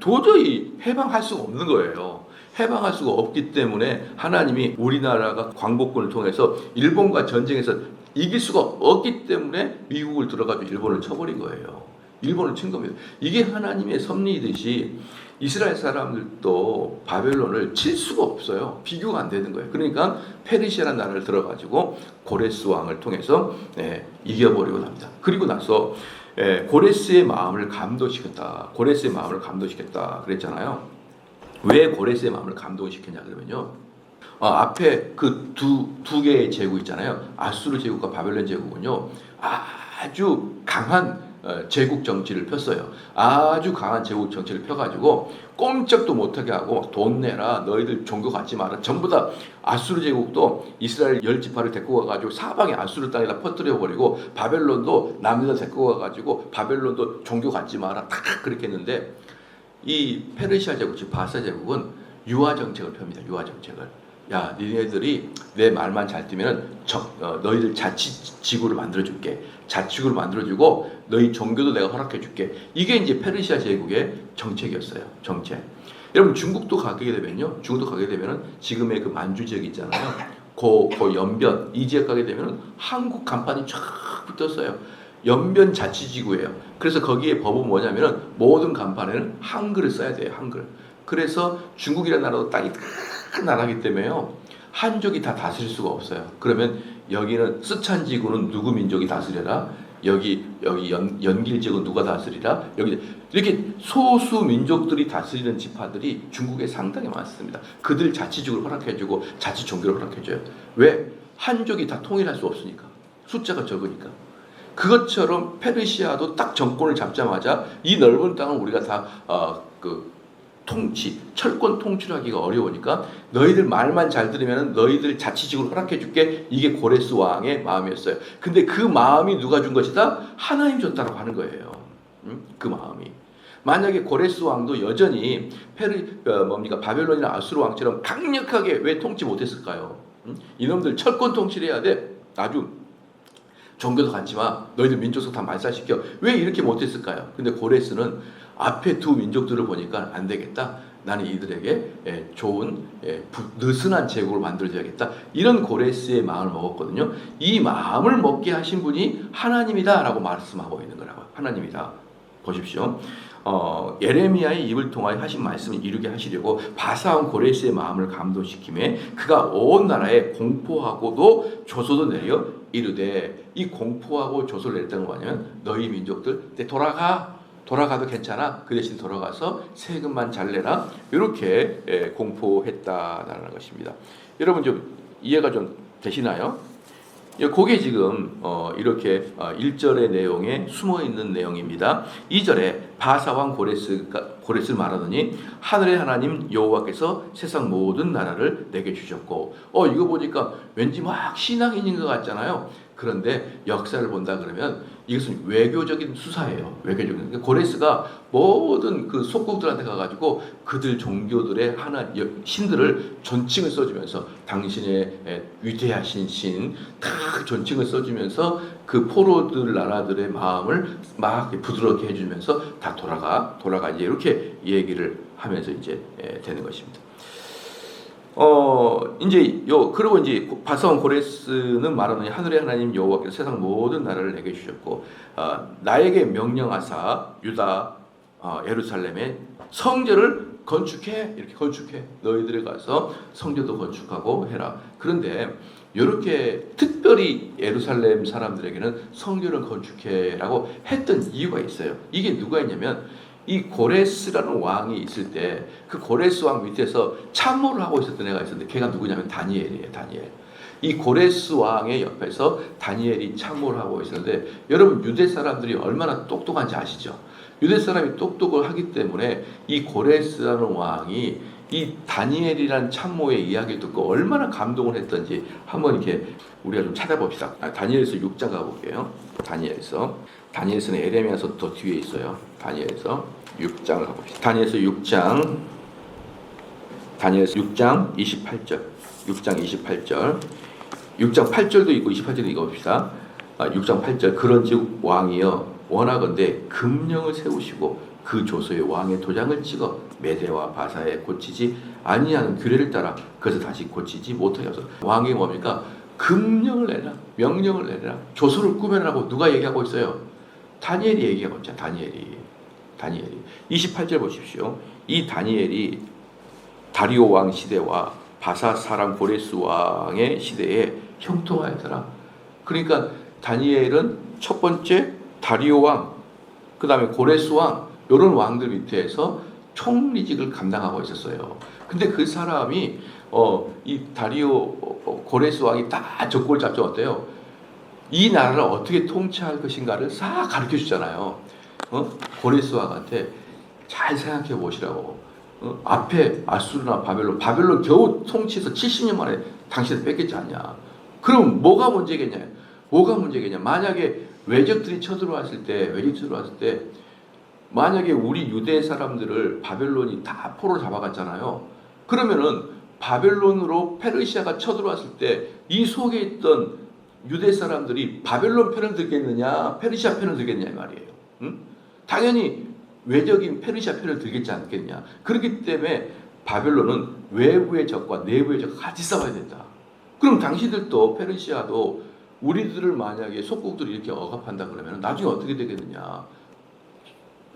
도저히 해방할 수가 없는 거예요. 해방할 수가 없기 때문에 하나님이 우리나라가 광복군을 통해서 일본과 전쟁에서 이길 수가 없기 때문에 미국을 들어가지고 일본을 쳐버린 거예요. 일본을 친 겁니다. 이게 하나님의 섭리이듯이 이스라엘 사람들도 바벨론을 칠 수가 없어요. 비교가 안 되는 거예요. 그러니까 페르시아라는 나라를 들어가지고 고레스 왕을 통해서 이겨버리고 납니다. 그리고 나서 고레스의 마음을 감동시켰다. 고레스의 마음을 감동시켰다 그랬잖아요. 왜 고레스의 마음을 감동시켰냐 그러면요. 앞에 그 두 개의 제국 있잖아요. 아수르 제국과 바벨론 제국은요. 아주 강한 제국 정치를 폈어요. 아주 강한 제국 정치를 펴가지고 꼼짝도 못하게 하고 돈 내라 너희들 종교 갖지 마라. 전부 다 아수르 제국도 이스라엘 10지파를 데리고 가가지고 사방에 아수르 땅에다 퍼뜨려버리고 바벨론도 남에다 데리고 가가지고 바벨론도 종교 갖지 마라. 다 그렇게 했는데 이 페르시아 제국 즉 바사 제국은 유화 정책을 펴니다. 유화 정책을. 야, 니네들이 내 말만 잘 뛰면은 너희들 자치지구를 만들어줄게. 자치구를 만들어주고 너희 종교도 내가 허락해줄게. 이게 이제 페르시아 제국의 정책이었어요. 정책. 여러분 중국도 가게 되면요. 중국도 가게 되면은 지금의 그 만주 지역 있잖아요. 그 연변 이 지역 가게 되면은 한국 간판이 쫙 붙었어요. 연변 자치지구예요. 그래서 거기에 법은 뭐냐면은 모든 간판에는 한글을 써야 돼요. 한글. 그래서 중국이라는 나라도 땅이 큰 나라이기 때문에요. 한족이 다 다스릴 수가 없어요. 그러면 여기는 쓰촨 지구는 누구 민족이 다스려라? 여기 연길 지역은 누가 다스리라? 여기 이렇게 소수 민족들이 다스리는 지파들이 중국에 상당히 많습니다. 그들 자치지구를 허락해주고 자치 종교를 허락해줘요. 왜? 한족이 다 통일할 수 없으니까. 숫자가 적으니까. 그것처럼 페르시아도 딱 정권을 잡자마자 이 넓은 땅을 우리가 다 철권 통치를 하기가 어려우니까 너희들 말만 잘 들으면 너희들 자치지구를 허락해줄게. 이게 고레스 왕의 마음이었어요. 근데 그 마음이 누가 준 것이다? 하나님 줬다고 하는 거예요. 그 마음이. 만약에 고레스 왕도 여전히 바벨론이나 아수르 왕처럼 강력하게 왜 통치 못했을까요? 이놈들 철권 통치를 해야 돼. 아주 종교도 갖지 마. 너희들 민족성 다 말살시켜. 왜 이렇게 못했을까요? 근데 고레스는 앞에 두 민족들을 보니까 안 되겠다. 나는 이들에게 좋은 느슨한 제국을 만들어줘야겠다. 이런 고레스의 마음을 먹었거든요. 이 마음을 먹게 하신 분이 하나님이다라고 말씀하고 있는 거라고요. 하나님이다. 보십시오. 예레미야의 입을 통하여 하신 말씀을 이루게 하시려고 바사온 고레스의 마음을 감동시키며 그가 온 나라에 공포하고도 조소도 내려 이르되, 이 공포하고 조소를 내렸다는 거 뭐냐면 너희 민족들 돌아가도 괜찮아. 그 대신 돌아가서 세금만 잘 내라. 이렇게 공포했다라는 것입니다. 여러분 좀 이해가 좀 되시나요? 그게 지금 이렇게 1절의 내용에 숨어있는 내용입니다. 2절에 바사왕 고레스를 말하더니 하늘의 하나님 여호와께서 세상 모든 나라를 내게 주셨고, 이거 보니까 왠지 막 신앙인인 것 같잖아요. 그런데 역사를 본다 그러면 이것은 외교적인 수사예요. 외교적인. 고레스가 모든 그 속국들한테 가가지고 그들 종교들의 신들을 존칭을 써주면서 당신의 위대하신 신 다 존칭을 써주면서 그 포로들 나라들의 마음을 막 부드럽게 해주면서 다 돌아가 이제 이렇게 얘기를 하면서 이제 되는 것입니다. 그리고 이제 바사온 고레스는 말하노니 하늘의 하나님 여호와께서 세상 모든 나라를 내게 주셨고, 나에게 명령하사 유다 예루살렘에 성전을 건축해. 이렇게 건축해. 너희들이 가서 성전도 건축하고 해라. 그런데 이렇게 특별히 예루살렘 사람들에게는 성전을 건축해라고 했던 이유가 있어요. 이게 누가 있냐면 이 고레스라는 왕이 있을 때 그 고레스 왕 밑에서 참모를 하고 있었던 애가 있었는데 걔가 누구냐면 다니엘이에요. 다니엘. 이 고레스 왕의 옆에서 다니엘이 참모를 하고 있었는데, 여러분 유대 사람들이 얼마나 똑똑한지 아시죠? 유대 사람이 똑똑을 하기 때문에 이 고레스라는 왕이 이 다니엘이라는 참모의 이야기를 듣고 얼마나 감동을 했던지 한번 이렇게 우리가 좀 찾아봅시다. 다니엘서 6장 가볼게요. 다니엘서는 에레미야서 더 뒤에 있어요. 다니엘서 6장을 가봅시다. 다니엘서 6장 28절. 6장 8절도 있고 28절도 읽어봅시다. 6장 8절. 그런즉 왕이여 원하건대 금령을 세우시고 그 조서에 왕의 도장을 찍어 메대와 바사에 고치지 아니하는 규례를 따라 그것을 다시 고치지 못하게 하소서. 왕이 뭡니까? 금령을 내라, 명령을 내라, 조서를 꾸며라고 누가 얘기하고 있어요? 다니엘이 얘기하고 있죠. 다니엘이 28절 보십시오. 이 다니엘이 다리오 왕 시대와 바사 사람 고레스 왕의 시대에 형통하였더라. 그러니까 다니엘은 첫 번째 다리오 왕, 그 다음에 고레스 왕, 이런 왕들 밑에서 총리직을 감당하고 있었어요. 근데 그 사람이 이 다리오 고레스 왕이 다 적골 잡죠. 어때요? 이 나라를 어떻게 통치할 것인가를 싹 가르쳐 주잖아요. 고레스 왕한테 잘 생각해 보시라고. 앞에 아수르나 바벨론 겨우 통치해서 70년 만에 당신을 뺏겼지 않냐. 그럼 뭐가 문제겠냐? 만약에 외적들이 쳐들어왔을 때 만약에 우리 유대 사람들을 바벨론이 다 포로로 잡아갔잖아요. 그러면은 바벨론으로 페르시아가 쳐들어왔을 때 이 속에 있던 유대 사람들이 바벨론 편을 들겠느냐, 페르시아 편을 들겠느냐 이 말이에요. 응? 당연히 외적인 페르시아 편을 들겠지 않겠냐. 그렇기 때문에 바벨론은 외부의 적과 내부의 적과 같이 싸워야 된다. 그럼 당신들도 페르시아도 우리들을 만약에 속국들이 이렇게 억압한다 그러면 나중에 어떻게 되겠느냐.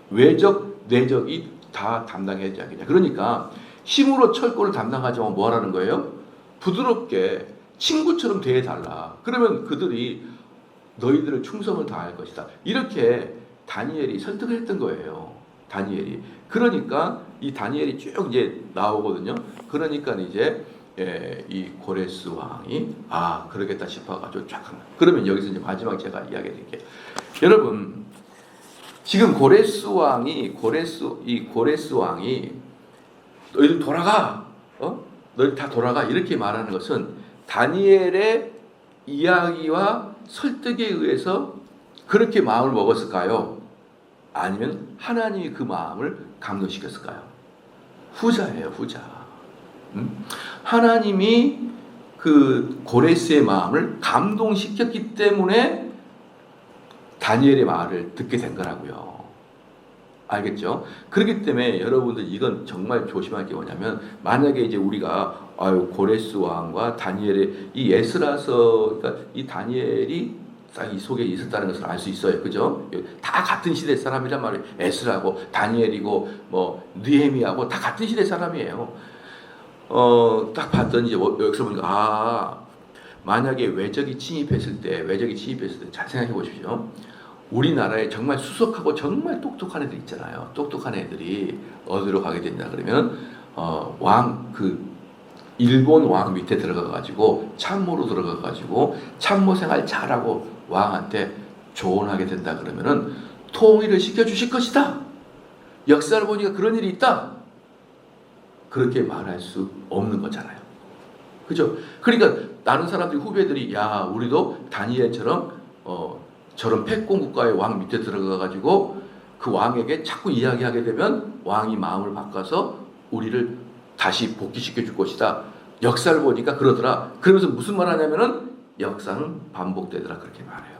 외적, 내적이 다 담당해야 되지 않겠냐. 그러니까 힘으로 철거를 담당하지만 뭐 하라는 거예요? 부드럽게 친구처럼 대해달라. 그러면 그들이 너희들을 충성을 다할 것이다. 이렇게 다니엘이 설득을 했던 거예요. 다니엘이. 그러니까 이 다니엘이 쭉 이제 나오거든요. 그러니까 이제 이 고레스 왕이 그러겠다 싶어가지고 쫙. 그러면 여기서 이제 마지막 제가 이야기 드릴게요. 여러분 지금 고레스 왕이 너희들 돌아가, 너희들 다 돌아가 이렇게 말하는 것은 다니엘의 이야기와 설득에 의해서 그렇게 마음을 먹었을까요? 아니면 하나님이 그 마음을 감동시켰을까요? 후자예요, 후자. 하나님이 그 고레스의 마음을 감동시켰기 때문에 다니엘의 말을 듣게 된 거라고요. 알겠죠? 그렇기 때문에 여러분들 이건 정말 조심할 게 뭐냐면, 만약에 이제 우리가 고레스 왕과 다니엘의 이 에스라서, 그러니까 이 다니엘이 딱 이 속에 있었다는 것을 알 수 있어요. 그죠? 다 같은 시대 사람이란 말이에요. 에스라고 다니엘이고 뭐 느헤미야고 다 같은 시대 사람이에요. 딱 봤더니 이제 여기서 보니까 만약에 외적이 침입했을 때 잘 생각해 보십시오. 우리나라에 정말 수석하고 정말 똑똑한 애들 있잖아요. 똑똑한 애들이 어디로 가게 된다 그러면 일본 왕 밑에 들어가 가지고 참모로 들어가 가지고 참모 생활 잘하고 왕한테 조언하게 된다 그러면은 통일을 시켜 주실 것이다. 역사를 보니까 그런 일이 있다. 그렇게 말할 수 없는 거잖아요. 그죠? 그러니까 다른 사람들이 후배들이 야 우리도 다니엘처럼 저런 패권 국가의 왕 밑에 들어가 가지고 그 왕에게 자꾸 이야기하게 되면 왕이 마음을 바꿔서 우리를 다시 복귀시켜 줄 것이다. 역사를 보니까 그러더라. 그러면서 무슨 말 하냐면은 역사는 반복되더라. 그렇게 말해요.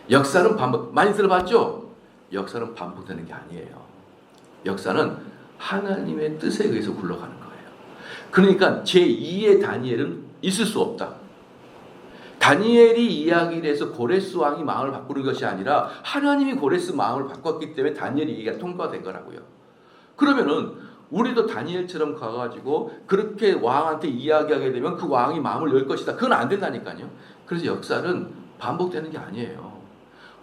역사는 많이 들어봤죠? 역사는 반복되는 게 아니에요. 역사는 하나님의 뜻에 의해서 굴러가는 거예요. 그러니까 제2의 다니엘은 있을 수 없다. 다니엘이 이야기를 해서 고레스 왕이 마음을 바꾸는 것이 아니라 하나님이 고레스 마음을 바꿨기 때문에 다니엘이 얘기가 통과된 거라고요. 그러면은 우리도 다니엘처럼 가가지고 그렇게 왕한테 이야기하게 되면 그 왕이 마음을 열 것이다. 그건 안 된다니까요. 그래서 역사는 반복되는 게 아니에요.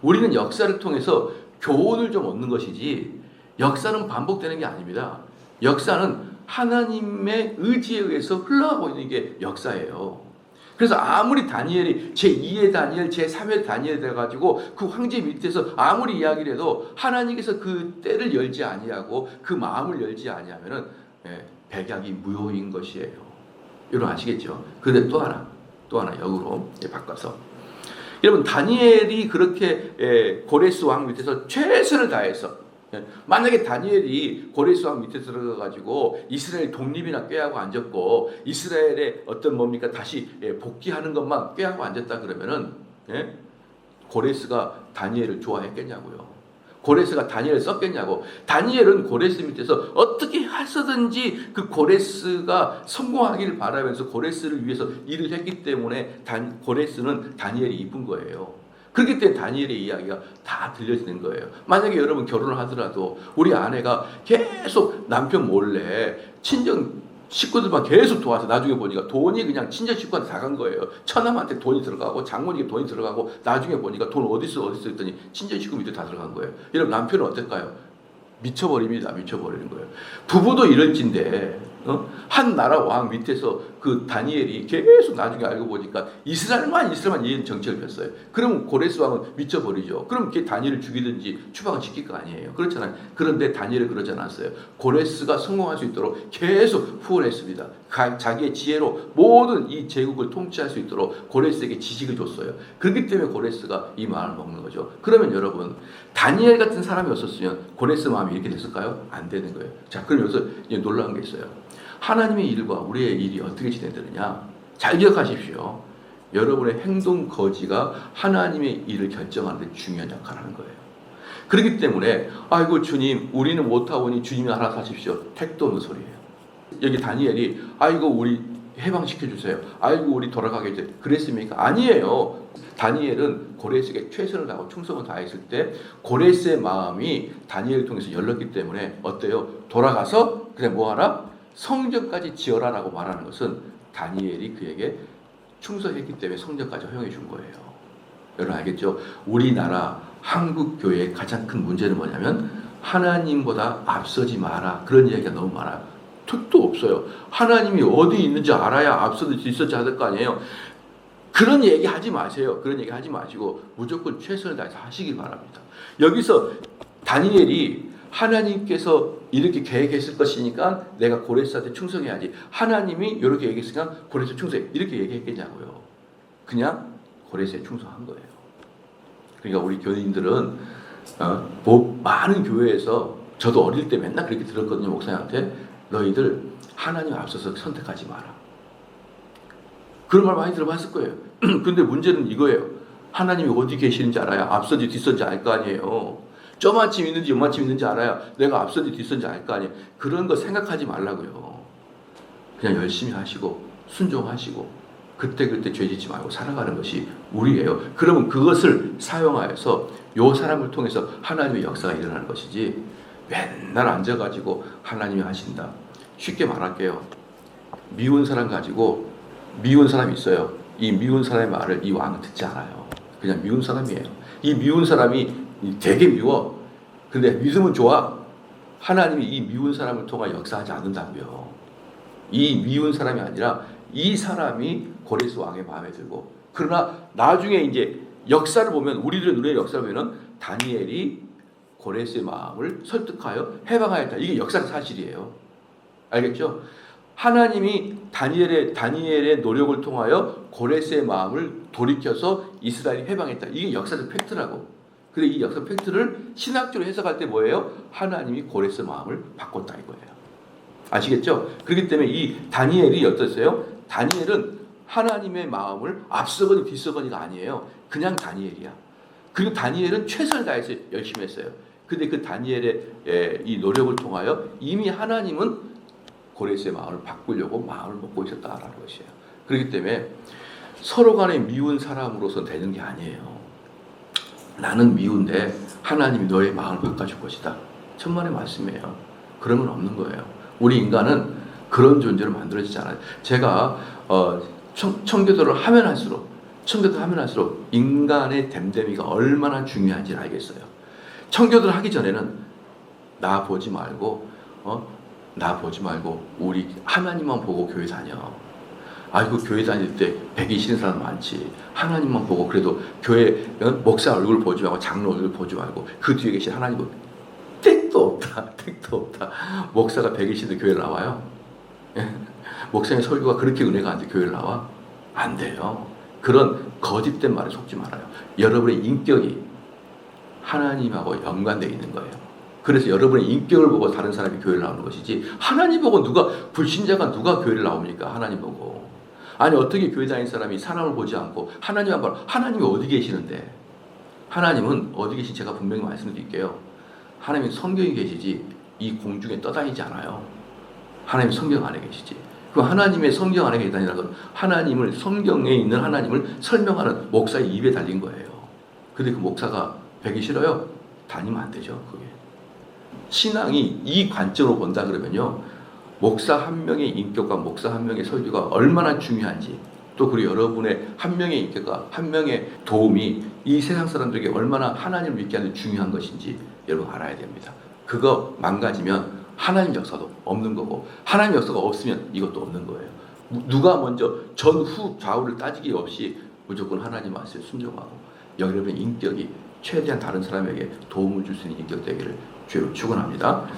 우리는 역사를 통해서 교훈을 좀 얻는 것이지 역사는 반복되는 게 아닙니다. 역사는 하나님의 의지에 의해서 흘러가고 있는 게 역사예요. 그래서 아무리 다니엘이 제2의 다니엘, 제3의 다니엘 돼가지고 그 황제 밑에서 아무리 이야기를 해도 하나님께서 그 때를 열지 아니하고 그 마음을 열지 아니하면은 백약이 무효인 것이에요. 여러분 아시겠죠? 그런데 또 하나 역으로 바꿔서 여러분 다니엘이 그렇게 고레스 왕 밑에서 최선을 다해서 만약에 다니엘이 고레스 왕 밑에 들어가가지고 이스라엘 독립이나 꾀하고 앉았고 이스라엘의 어떤 뭡니까 다시 복귀하는 것만 꾀하고 앉았다 그러면은 고레스가 다니엘을 좋아했겠냐고요. 고레스가 다니엘을 썼겠냐고. 다니엘은 고레스 밑에서 어떻게 해서든지 그 고레스가 성공하기를 바라면서 고레스를 위해서 일을 했기 때문에 고레스는 다니엘이 이쁜 거예요. 그렇기 때문에 다니엘의 이야기가 다 들려지는 거예요. 만약에 여러분 결혼을 하더라도 우리 아내가 계속 남편 몰래 친정 식구들만 계속 도와서 나중에 보니까 돈이 그냥 친정 식구한테 다 간 거예요. 처남한테 돈이 들어가고 장모님께 돈이 들어가고 나중에 보니까 돈 어딨어 했더니 친정 식구 밑에 다 들어간 거예요. 여러분 남편은 어떨까요? 미쳐버립니다. 미쳐버리는 거예요. 부부도 이럴진데 한 나라 왕 밑에서 그 다니엘이 계속 나중에 알고 보니까 이스라엘만 얘는 정책을 폈어요. 그럼 고레스 왕은 미쳐버리죠. 그럼 걔 다니엘을 죽이든지 추방을 시킬 거 아니에요. 그렇잖아요. 그런데 다니엘은 그러지 않았어요. 고레스가 성공할 수 있도록 계속 후원했습니다. 자기의 지혜로 모든 이 제국을 통치할 수 있도록 고레스에게 지식을 줬어요. 그렇기 때문에 고레스가 이 마음을 먹는 거죠. 그러면 여러분 다니엘 같은 사람이 없었으면 고레스 마음이 이렇게 됐을까요? 안 되는 거예요. 자, 그럼 여기서 이제 놀라운 게 있어요. 하나님의 일과 우리의 일이 어떻게 진행되느냐? 잘 기억하십시오. 여러분의 행동 거지가 하나님의 일을 결정하는 데 중요한 역할을 하는 거예요. 그렇기 때문에 아이고 주님 우리는 못하오니 주님이 알아서 하십시오. 택도 없는 소리예요. 여기 다니엘이 아이고 우리 해방시켜주세요. 아이고 우리 돌아가게 해주세요. 그랬습니까? 아니에요. 다니엘은 고레스에게 최선을 다하고 충성을 다했을 때 고레스의 마음이 다니엘을 통해서 열렸기 때문에 어때요? 돌아가서 그냥 뭐하라? 성전까지 지어라라고 말하는 것은 다니엘이 그에게 충성했기 때문에 성전까지 허용해 준 거예요. 여러분 알겠죠? 우리나라 한국 교회의 가장 큰 문제는 뭐냐면 하나님보다 앞서지 마라. 그런 얘기가 너무 많아요. 택도 없어요. 하나님이 어디 있는지 알아야 앞서질 수 있었지 않을 거 아니에요. 그런 얘기 하지 마세요. 그런 얘기 하지 마시고 무조건 최선을 다해서 하시길 바랍니다. 여기서 다니엘이 하나님께서 이렇게 계획했을 것이니까 내가 고레스한테 충성해야지. 하나님이 이렇게 얘기했으니까 고레스 충성해. 이렇게 얘기했겠냐고요. 그냥 고레스에 충성한 거예요. 그러니까 우리 교인들은 많은 교회에서 저도 어릴 때 맨날 그렇게 들었거든요. 목사님한테 너희들 하나님 앞서서 선택하지 마라. 그런 말 많이 들어봤을 거예요. 근데 문제는 이거예요. 하나님이 어디 계시는지 알아야 앞선지 뒷선지 알 거 아니에요. 저만큼 있는지 요만큼 있는지 알아야 내가 앞선지 뒷선지 알 거 아니에요. 그런 거 생각하지 말라고요. 그냥 열심히 하시고 순종하시고 그때그때 죄짓지 말고 살아가는 것이 우리예요. 그러면 그것을 사용하여서 요 사람을 통해서 하나님의 역사가 일어나는 것이지 맨날 앉아가지고 하나님이 하신다. 쉽게 말할게요. 미운 사람 가지고 미운 사람이 있어요. 이 미운 사람의 말을 이 왕은 듣지 않아요. 그냥 미운 사람이에요. 이 미운 사람이 되게 미워. 근데 믿음은 좋아. 하나님이 이 미운 사람을 통해 역사하지 않는다고요. 이 미운 사람이 아니라 이 사람이 고레스 왕의 마음에 들고, 그러나 나중에 이제 역사를 보면, 우리들의 눈에 역사를 보면은 다니엘이 고레스의 마음을 설득하여 해방하였다. 이게 역사적 사실이에요. 알겠죠? 하나님이 다니엘의 노력을 통하여 고레스의 마음을 돌이켜서 이스라엘이 해방했다. 이게 역사적 팩트라고. 근데 이 역사 팩트를 신학적으로 해석할 때 뭐예요? 하나님이 고레스의 마음을 바꿨다 이거예요. 아시겠죠? 그렇기 때문에 이 다니엘이 어떠세요? 다니엘은 하나님의 마음을 앞서거니 뒤서거니가 아니에요. 그냥 다니엘이야. 그리고 다니엘은 최선을 다해서 열심히 했어요. 근데 그 다니엘의 이 노력을 통하여 이미 하나님은 고레스의 마음을 바꾸려고 마음을 먹고 있었다라는 것이에요. 그렇기 때문에 서로 간에 미운 사람으로서 되는 게 아니에요. 나는 미운데 하나님이 너의 마음을 바꿔줄 것이다. 천만의 말씀이에요. 그런 건 없는 거예요. 우리 인간은 그런 존재로 만들어지지 않아요. 제가 청교도를 하면 할수록 인간의 됨됨이가 얼마나 중요한지 알겠어요. 청교도를 하기 전에는 나 보지 말고 우리 하나님만 보고 교회 다녀. 아이고 교회 다닐 때 배기 싫은 사람 많지. 하나님만 보고 그래도 교회 목사 얼굴 보지 말고 장로 얼굴 보지 말고 그 뒤에 계신 하나님 택도 없다. 목사가 배기 싫은데 교회를 나와요? 목사의 설교가 그렇게 은혜가 안 돼 교회를 나와? 안 돼요. 그런 거짓된 말에 속지 말아요. 여러분의 인격이 하나님하고 연관되어 있는 거예요. 그래서 여러분의 인격을 보고 다른 사람이 교회를 나오는 것이지, 하나님 보고 불신자가 누가 교회를 나옵니까? 하나님 보고. 아니 어떻게 교회 다니는 사람이 사람을 보지 않고 하나님만 봐. 하나님이 어디 계시는데? 하나님은 어디 계신지 제가 분명히 말씀드릴게요. 하나님은 성경에 계시지 이 공중에 떠다니지 않아요. 하나님 성경 안에 계시지. 그 하나님의 성경 안에 계시다는 건 하나님을, 성경에 있는 하나님을 설명하는 목사의 입에 달린 거예요. 근데 그 목사가 배기 싫어요? 다니면 안 되죠. 그게. 신앙이 이 관점으로 본다 그러면요, 목사 한 명의 인격과 목사 한 명의 설교가 얼마나 중요한지, 또 그리고 여러분의 한 명의 인격과 한 명의 도움이 이 세상 사람들에게 얼마나 하나님을 믿게 하는 중요한 것인지 여러분 알아야 됩니다. 그거 망가지면 하나님 역사도 없는 거고, 하나님 역사가 없으면 이것도 없는 거예요. 누가 먼저 전후 좌우를 따지기 없이 무조건 하나님 말씀에 순종하고, 여러분의 인격이 최대한 다른 사람에게 도움을 줄 수 있는 인격 되기를 주로 축원합니다.